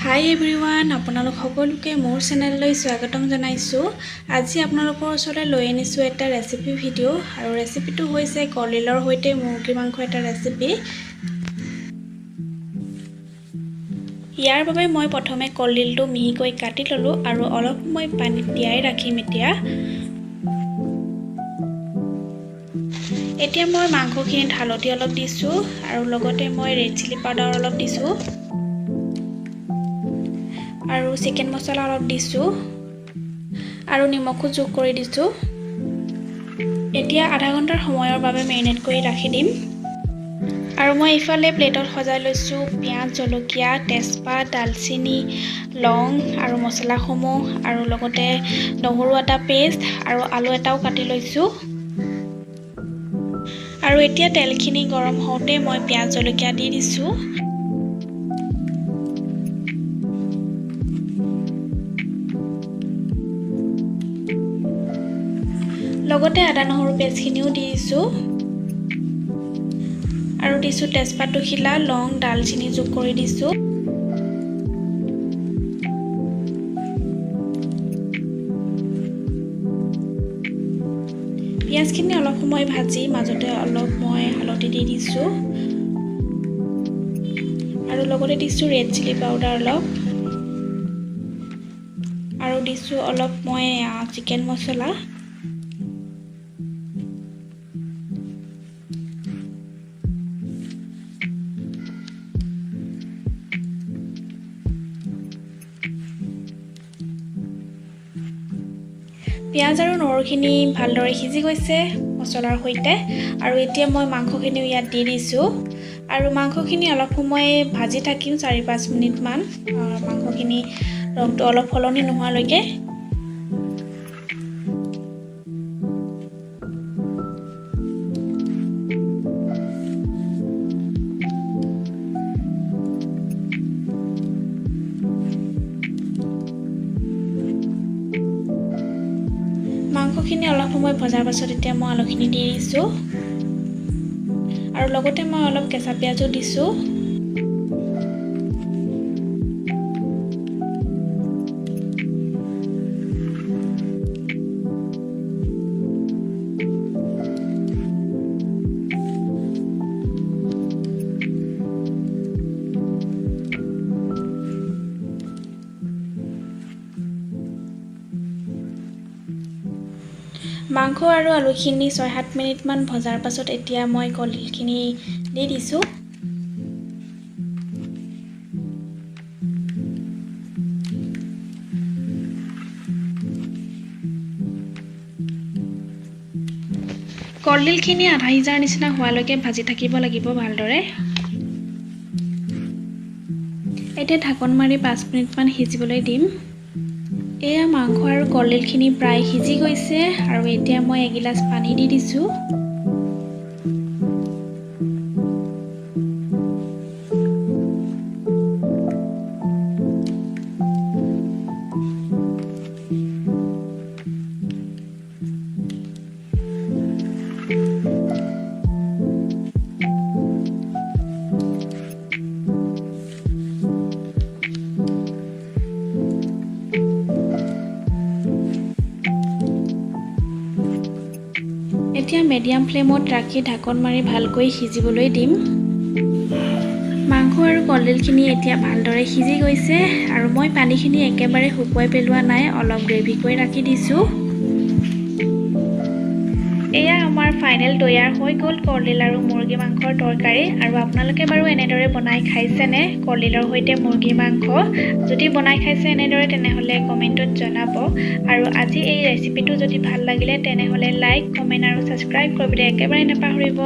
হাই everyone আপোনালোক সকলোকে মোৰ চেনেললৈ স্বাগতম জনাইছোঁ। আজি আপোনালোকৰ ওচৰলৈ লৈ আনিছোঁ এটা ৰেচিপি ভিডিঅ' আৰু ৰেচিপিটো হৈছে কলডিলৰ সৈতে মুৰ্গী মাংস এটা ৰেচিপি। ইয়াৰ বাবে মই প্ৰথমে কলডিলটো মিহিকৈ কাটি ল'লোঁ আৰু অলপ সময় পানীত তিয়াই ৰাখিম। এতিয়া মই মাংসখিনিত হালধি অলপ দিছোঁ আৰু লগতে মই ৰেড চিলি পাউডাৰ অলপ দিছোঁ আৰু চিকেন মছলা অলপ দিছোঁ আৰু নিমখো যোগ কৰি দিছোঁ। এতিয়া আধা ঘণ্টাৰ সময়ৰ বাবে মেৰিনেট কৰি ৰাখি দিম। আৰু মই ইফালে প্লেটত সজাই লৈছোঁ পিঁয়াজ, জলকীয়া, তেজপাত, দালচিনি, লং আৰু মছলাসমূহ আৰু লগতে নহৰু এটা পেষ্ট আৰু আলু এটাও কাটি লৈছোঁ। আৰু এতিয়া তেলখিনি গৰম হওঁতে মই পিঁয়াজ জলকীয়া দি দিছোঁ। লগতে আদা নহৰু পেষ্টখিনিও দি দিছোঁ আৰু দিছোঁ তেজপাত দুখিলা, লং, দালচিনি যোগ কৰি দিছোঁ। পিঁয়াজখিনি অলপ সময় ভাজি মাজতে অলপ মই হালধি দি দিছোঁ আৰু লগতে দিছোঁ ৰেড চিলি পাউডাৰ অলপ আৰু দিছোঁ অলপ মই চিকেন মছলা। পিঁয়াজ আৰু নহৰুখিনি ভালদৰে সিজি গৈছে মছলাৰ সৈতে আৰু এতিয়া মই মাংসখিনিও ইয়াত দি দিছোঁ আৰু মাংসখিনি অলপ সময় ভাজি থাকিম 4-5 মিনিটমান। মাংসখিনি ৰংটো অলপ সলনি নোহোৱালৈকে। মাংসখিনি অলপ সময় ভজাৰ পাছত এতিয়া মই আলুখিনি দি দিছোঁ আৰু লগতে মই অলপ কেঁচা পিঁয়াজো দিছোঁ। মাংস আৰু আলুখিনি 6-7 মিনিটমান ভজাৰ পাছত এতিয়া মই কলডিলখিনি দি দিছোঁ। কলডিলখিনি আধা সিজাৰ নিচিনা হোৱালৈকে ভাজি থাকিব লাগিব ভালদৰে। এতিয়া ঢাকন মাৰি 5 মিনিটমান সিজিবলৈ দিম। এয়া মাংস আৰু কলডিলখিনি প্ৰায় সিজি গৈছে আৰু এতিয়া মই এগিলাচ পানী দি দিছোঁ। এতিয়া মিডিয়াম ফ্লেমত ৰাখি ঢাকন মাৰি ভালকৈ সিজিবলৈ দিম। মাংস আৰু কলডিলখিনি এতিয়া ভালদৰে সিজি গৈছে আৰু মই পানীখিনি একেবাৰে শুকুৱাই পেলোৱা নাই, অলপ গ্ৰেভিকৈ ৰাখি দিছোঁ। এয়া আমাৰ ফাইনেল তৈয়াৰ হৈ গ'ল কলডিল আৰু মুৰ্গী মাংসৰ তৰকাৰী। আৰু আপোনালোকে বাৰু এনেদৰে বনাই খাইছেনে কলডিলৰ সৈতে মুৰ্গী মাংস? যদি বনাই খাইছে এনেদৰে তেনেহ'লে কমেণ্টত জনাব। আৰু আজি এই ৰেচিপিটো যদি ভাল লাগিলে তেনেহ'লে লাইক, কমেণ্ট আৰু ছাবস্ক্ৰাইব কৰিবলৈ একেবাৰে নাপাহৰিব।